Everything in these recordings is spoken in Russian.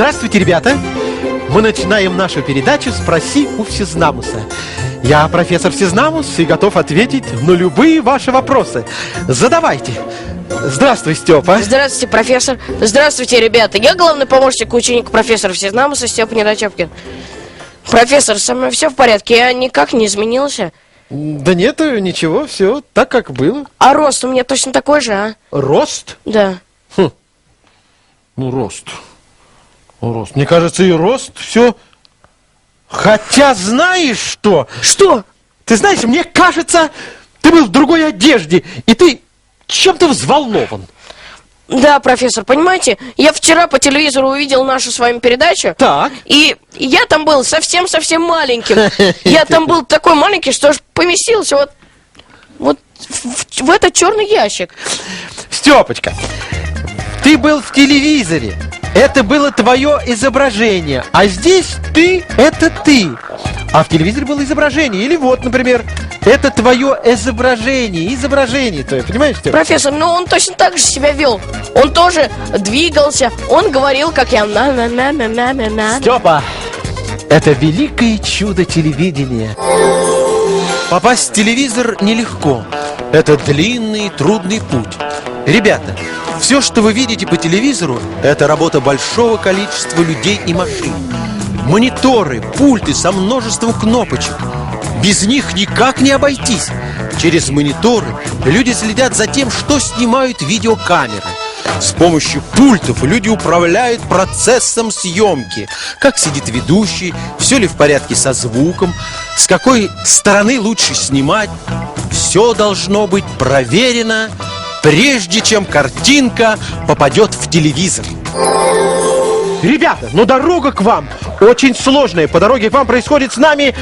Здравствуйте, ребята! Мы начинаем нашу передачу «Спроси у Всезнамуса». Я профессор Всезнамус и готов ответить на любые ваши вопросы. Задавайте. Здравствуй, Степа. Здравствуйте, профессор. Здравствуйте, ребята. Я главный помощник ученика профессора Всезнамуса Степа Недочепкин. Профессор, со мной все в порядке? Я никак не изменился? Да нет, ничего, все так, как было. А рост у меня точно такой же, а? Рост? Да. Ну, рост. Рост. Мне кажется, и рост все. Хотя знаешь что? Что? Ты знаешь, мне кажется, ты был в другой одежде, и ты чем-то взволнован. Да, профессор, понимаете, я вчера по телевизору увидел нашу с вами передачу. Так. И я там был совсем-совсем маленьким. Я там был такой маленький, что аж поместился вот в этот черный ящик. Степочка, ты был в телевизоре. Это было твое изображение. А здесь ты – это ты. А в телевизоре было изображение. Или вот, например, это твое изображение. Изображение твое, понимаешь, Степа? Профессор, ну он точно так же себя вел. Он тоже двигался. Он говорил, как я на. Степа, это великое чудо телевидения. Попасть в телевизор нелегко. Это длинный и трудный путь. Ребята, все, что вы видите по телевизору, это работа большого количества людей и машин. Мониторы, пульты со множеством кнопочек. Без них никак не обойтись. Через мониторы люди следят за тем, что снимают видеокамеры. С помощью пультов люди управляют процессом съемки. Как сидит ведущий, все ли в порядке со звуком, с какой стороны лучше снимать. Все должно быть проверено, прежде чем картинка попадет в телевизор. Ребята, но дорога к вам очень сложная. По дороге к вам происходит с нами,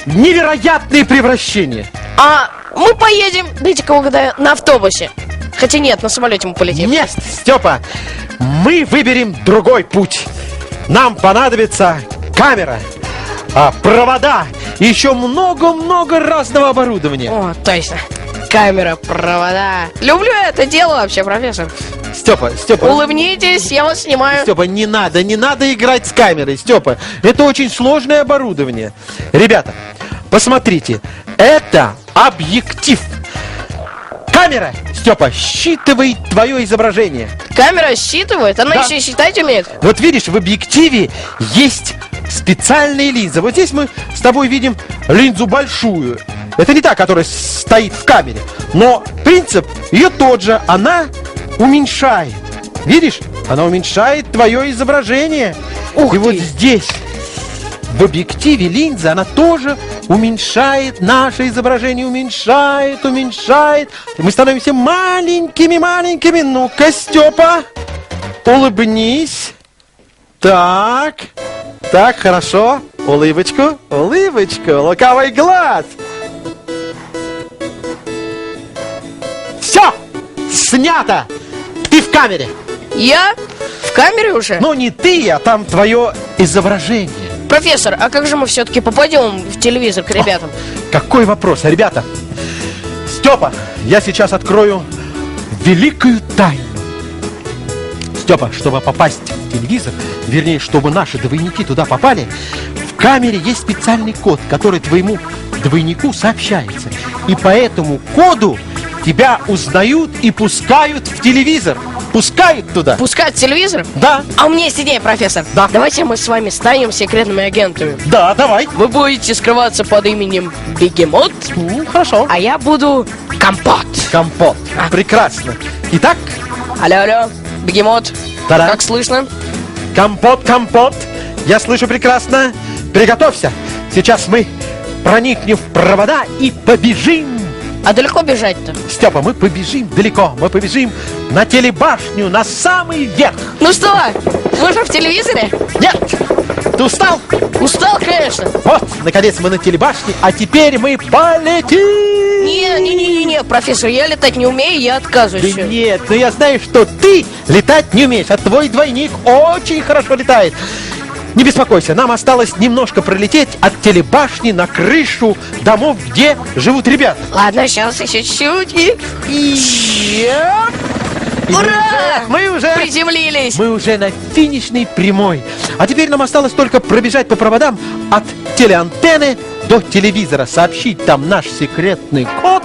невероятные превращения. А мы поедем, дайте-ка угадаю, на автобусе. Хотя нет, на самолете мы полетим. Нет, Степа, мы выберем другой путь. Нам понадобится камера, провода и еще много-много разного оборудования. О, точно. Камера, провода. Люблю это дело вообще, профессор. Степа. Улыбнитесь, я вас снимаю. Степа, не надо играть с камерой, Степа. Это очень сложное оборудование. Ребята, посмотрите, это объектив. Камера, Степа, считывает твое изображение. Камера считывает? Она еще и считать умеет? Вот видишь, в объективе есть специальные линзы. Вот здесь мы с тобой видим линзу большую. Это не та, которая стоит в камере. Но принцип ее тот же. Она уменьшает. Видишь? Она уменьшает твое изображение. Ух И ты. вот здесь, в объективе линзы, она тоже уменьшает наше изображение. Уменьшает. И мы становимся маленькими. Ну-ка, Степа, улыбнись. Так, хорошо. Улыбочку. Лукавый глаз. Все! Снято! Ты в камере! Я? В камере уже? Ну, не ты, а там твое изображение. Профессор, а как же мы все-таки попадем в телевизор к ребятам? Какой вопрос, ребята? Степа, я сейчас открою великую тайну. Степа, чтобы попасть в телевизор, вернее, чтобы наши двойники туда попали, в камере есть специальный код, который твоему двойнику сообщается. И по этому коду тебя узнают и пускают в телевизор. Пускают туда. Пускать телевизор? Да. А у меня есть идея, профессор. Да. Давайте мы с вами станем секретными агентами. Да, давай. Вы будете скрываться под именем Бегемот, Хорошо. а я буду Компот. Компот. Прекрасно. Итак, Алло, Бегемот. Та-да. Как слышно? Компот. Я слышу прекрасно. Приготовься. Сейчас мы проникнем в провода и побежим. А далеко бежать-то? Степа, мы побежим далеко. Мы побежим на телебашню, на самый верх. Ну что, мы же в телевизоре? Нет! Ты устал? Устал, конечно. Вот, наконец мы на телебашне, а теперь мы полетим! Не, профессор, я летать не умею, я отказываюсь. Да нет, но я знаю, что ты летать не умеешь, а твой двойник очень хорошо летает. Не беспокойся, нам осталось немножко пролететь от телебашни на крышу домов, где живут ребята. Ладно, сейчас еще чуть-чуть и... И Ура! Мы уже Приземлились! Мы уже на финишной прямой. А теперь нам осталось только пробежать по проводам от телеантенны до телевизора, сообщить там наш секретный код,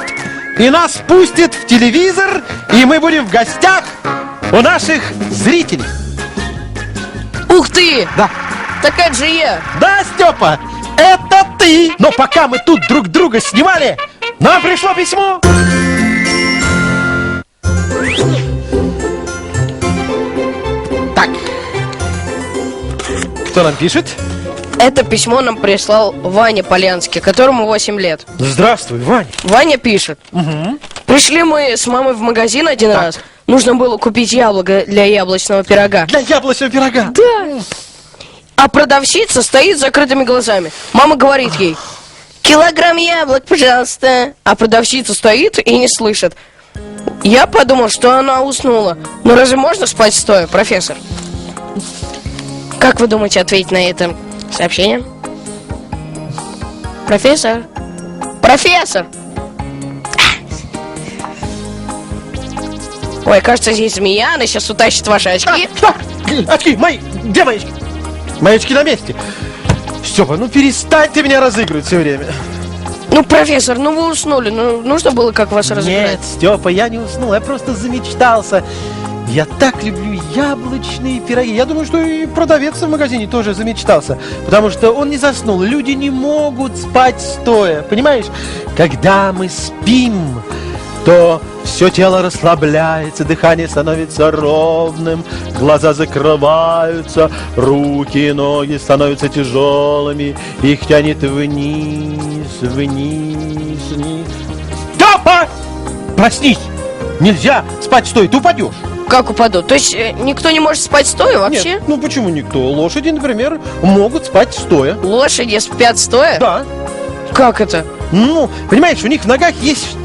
и нас пустят в телевизор, и мы будем в гостях у наших зрителей. Ух ты! Да. Так это же я! Да, Степа, это ты! Но пока мы тут друг друга снимали, нам пришло письмо. Так. Кто нам пишет? Это письмо нам прислал Ваня Полянский, которому 8 лет. Здравствуй, Ваня. Ваня пишет. Пришли мы с мамой в магазин один раз. Нужно было купить яблоко для яблочного пирога. Для яблочного пирога. Да. А продавщица стоит с закрытыми глазами. Мама говорит ей: килограмм яблок, пожалуйста. А продавщица стоит и не слышит. Я подумал, что она уснула. Но разве можно спать стоя, профессор? Как вы думаете ответить на это сообщение? Профессор? Профессор! Ой, кажется, здесь змея, она сейчас утащит ваши очки. Очки, мои, где мои очки? Мои очки на месте. Степа, ну перестань ты меня разыгрывать все время. Ну, профессор, ну вы уснули, ну нужно было как вас разыграть. Нет, Степа, я не уснул, я просто замечтался. Я так люблю яблочные пироги. Я думаю, что и продавец в магазине тоже замечтался. Потому что он не заснул. Люди не могут спать стоя. Понимаешь? Когда мы спим, то все тело расслабляется, дыхание становится ровным, глаза закрываются, руки и ноги становятся тяжелыми, их тянет вниз, вниз, вниз. Степа! Проснись! Нельзя спать стоя, ты упадешь. Как упаду? То есть никто не может спать стоя вообще? Нет, ну почему никто? Лошади, например, могут спать стоя. Лошади спят стоя? Да. Как это? Ну, понимаешь, у них в ногах есть,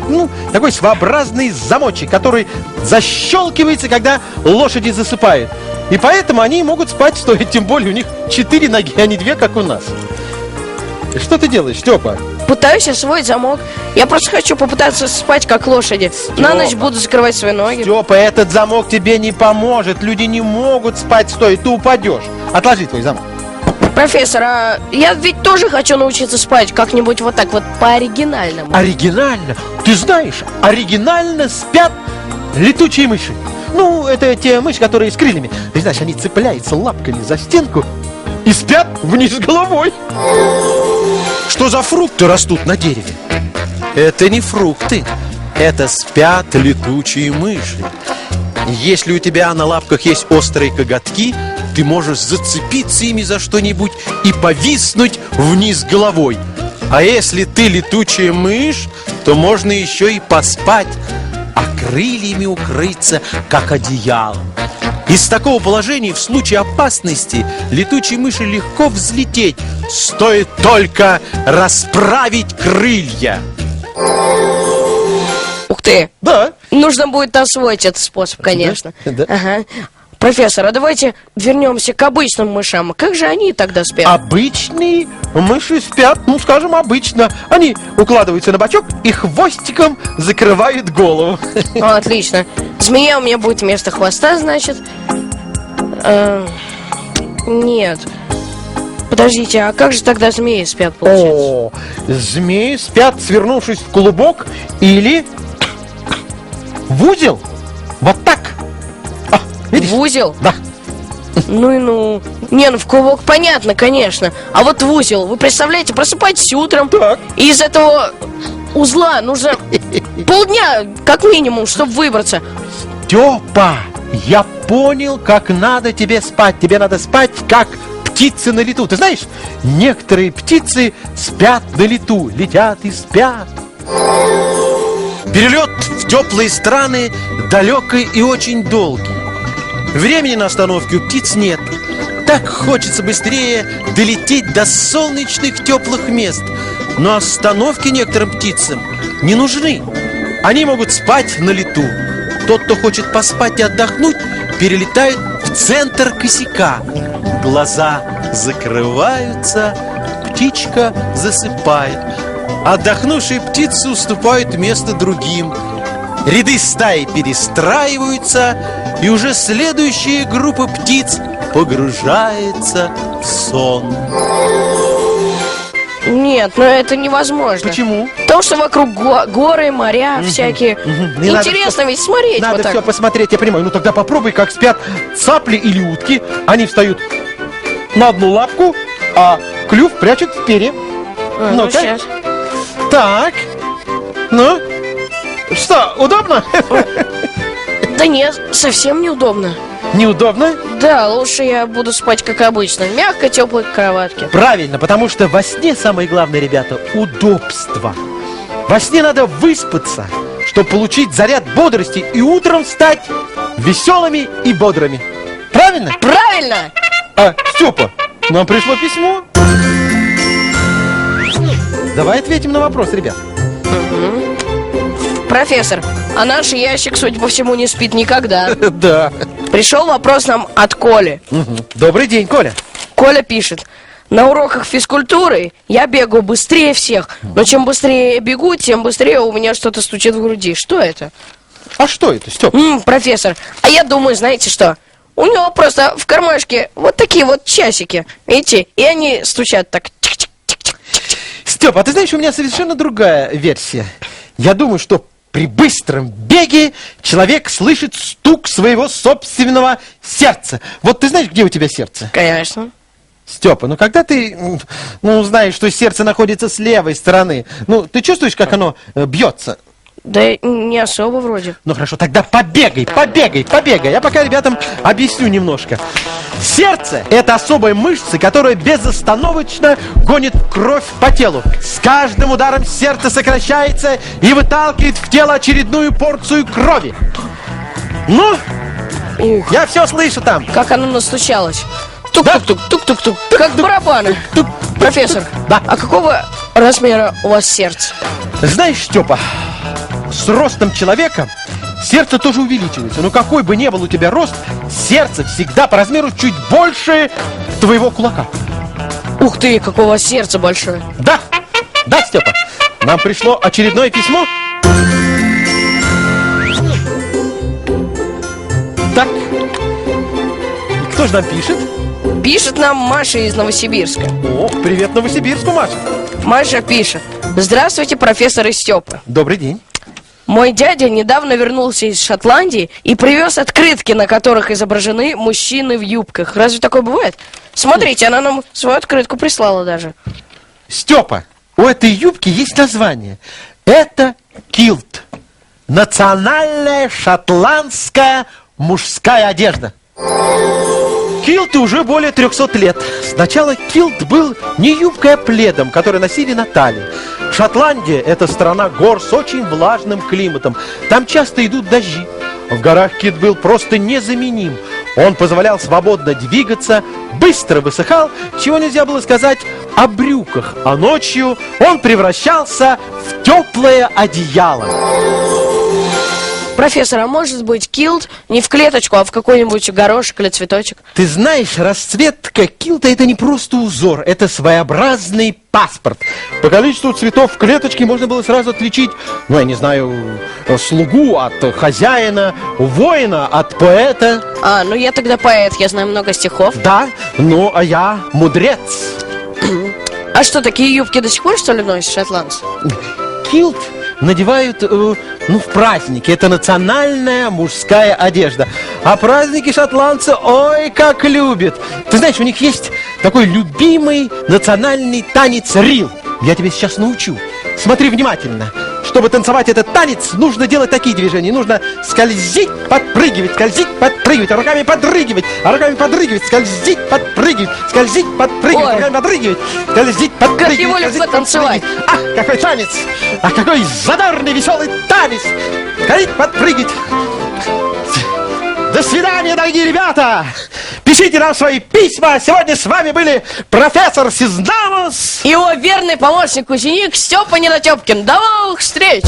такой своеобразный замочек, который защелкивается, когда лошади засыпают. И поэтому они могут спать стоя, тем более у них 4 ноги, а не 2, как у нас. Что ты делаешь, Степа? Пытаюсь освоить замок. Я просто хочу попытаться спать, как лошади. На ночь буду закрывать свои ноги. Степа, этот замок тебе не поможет. Люди не могут спать стоя, ты упадешь. Отложи твой замок. Профессор, а я ведь тоже хочу научиться спать как-нибудь вот так вот по-оригинальному. Оригинально? Ты знаешь, оригинально спят летучие мыши. Ну, это те мыши, которые с крыльями. Ты знаешь, они цепляются лапками за стенку и спят вниз головой. Что за фрукты растут на дереве? Это не фрукты, это спят летучие мыши. Если у тебя на лапках есть острые коготки, ты можешь зацепиться ими за что-нибудь и повиснуть вниз головой. А если ты летучая мышь, то можно еще и поспать, а крыльями укрыться, как одеялом. Из такого положения в случае опасности летучей мыши легко взлететь, стоит только расправить крылья. Ух ты! Да. Нужно будет освоить этот способ, конечно. Да. Ага. Профессор, а давайте вернемся к обычным мышам. Как же они тогда спят? Обычные мыши спят, скажем, обычно. Они укладываются на бочок и хвостиком закрывают голову. Отлично. Змея у меня будет вместо хвоста, значит. Нет. Подождите, а как же тогда змеи спят, получается? О, змеи спят, свернувшись в клубок или в узел. Вот так. Видишь? В узел? Да. Ну и ну. Не, ну в клубок понятно, конечно. А вот в узел, вы представляете, просыпаетесь утром, Так. и из этого узла нужно полдня, как минимум, чтобы выбраться. Степа, я понял, как надо тебе спать. Тебе надо спать, как птицы на лету. Ты знаешь, некоторые птицы спят на лету, летят и спят. Перелет в теплые страны далекий и очень долгий. Времени на остановке у птиц нет. Так хочется быстрее долететь до солнечных теплых мест. Но остановки некоторым птицам не нужны. Они могут спать на лету. Тот, кто хочет поспать и отдохнуть, перелетает в центр косяка. Глаза закрываются, птичка засыпает. Отдохнувшие птицы уступают место другим. ряды стаи перестраиваются, и уже следующая группа птиц погружается в сон. Нет, но это невозможно. Почему? Потому что вокруг горы, моря всякие. Не надо Интересно ведь смотреть Надо вот так. все посмотреть, я понимаю. Ну тогда попробуй, как спят цапли или утки. Они встают на одну лапку, а клюв прячут в перья. Ну, Ну-ка. сейчас. Так. Ну? Что, удобно? Да нет, совсем неудобно. Неудобно? Да, лучше я буду спать как обычно, в мягкой теплой кроватке. Правильно, потому что во сне самое главное, ребята, удобство. Во сне надо выспаться, чтобы получить заряд бодрости и утром стать веселыми и бодрыми. Правильно? Правильно! Степа, нам пришло письмо. Давай ответим на вопрос, ребят. Профессор, а наш ящик, судя по всему, не спит никогда. Да. Пришел вопрос нам от Коли. Добрый день, Коля. Коля пишет: на уроках физкультуры я бегаю быстрее всех, но чем быстрее я бегу, тем быстрее у меня что-то стучит в груди. Что это? А что это, Степ? Профессор, а я думаю, знаете что? У него просто в кармашке вот такие вот часики, видите, и они стучат так. Степ, а ты знаешь, у меня совершенно другая версия. Я думаю, что при быстром беге человек слышит стук своего собственного сердца. Вот ты знаешь, где у тебя сердце? Конечно. Степа, ну когда ты, знаешь, что сердце находится с левой стороны, ты чувствуешь, как оно бьется? Да не особо вроде. Ну хорошо, тогда побегай. Я пока ребятам объясню немножко. Сердце – это особая мышца, которая безостановочно гонит кровь по телу. С каждым ударом сердце сокращается и выталкивает в тело очередную порцию крови. Ну, Ух, я все слышу там. как оно настучалось. Тук-тук-тук, тук-тук-тук, как барабаны. Профессор, Да. а какого размера у вас сердце? Знаешь, Степа, с ростом человека сердце тоже увеличивается. Но какой бы ни был у тебя рост, сердце всегда по размеру чуть больше твоего кулака. Ух ты, какое у вас сердце большое. Да, Степа, нам пришло очередное письмо. Так, и кто же нам пишет? Пишет нам Маша из Новосибирска. О, привет Новосибирску, Маша. Маша пишет: здравствуйте, профессор и Степа. Добрый день. Мой дядя недавно вернулся из Шотландии и привез открытки, на которых изображены мужчины в юбках. Разве такое бывает? Смотрите, она нам свою открытку прислала даже. Степа, у этой юбки есть название. Это килт. Национальная шотландская мужская одежда. Килты уже более 300 лет. Сначала килт был не юбкой, а пледом, который носили на талии. Шотландия – это страна гор с очень влажным климатом. Там часто идут дожди. В горах килт был просто незаменим. Он позволял свободно двигаться, быстро высыхал, чего нельзя было сказать о брюках. А ночью он превращался в теплое одеяло. Профессор, а может быть килт не в клеточку, а в какой-нибудь горошек или цветочек? Ты знаешь, расцветка килта – это не просто узор, это своеобразный паспорт. По количеству цветов в клеточке можно было сразу отличить, я не знаю, слугу от хозяина, воина от поэта. Ну я тогда поэт, я знаю много стихов. Да, а я мудрец. А что, такие юбки до сих пор, что ли, носят шотландцы? Килт надевают, в праздники. Это национальная мужская одежда. А праздники шотландцы, ой, как любят. Ты знаешь, у них есть такой любимый национальный танец рил. Я тебя сейчас научу. Смотри внимательно. Чтобы танцевать этот танец, нужно делать такие движения. Нужно скользить, подпрыгивать, а руками подрыгивать, скользить, подпрыгивать, Ой. руками подрыгивать, скользить, подпрыгивать. Как его легко танцевать. Ах, какой танец! Ах, какой задорный, веселый танец! Скользить, подпрыгивать. До свидания, дорогие ребята! Пишите нам свои письма. Сегодня с вами были профессор Сизнамус И его верный помощник-ученик Степа Недотепкин. До новых встреч!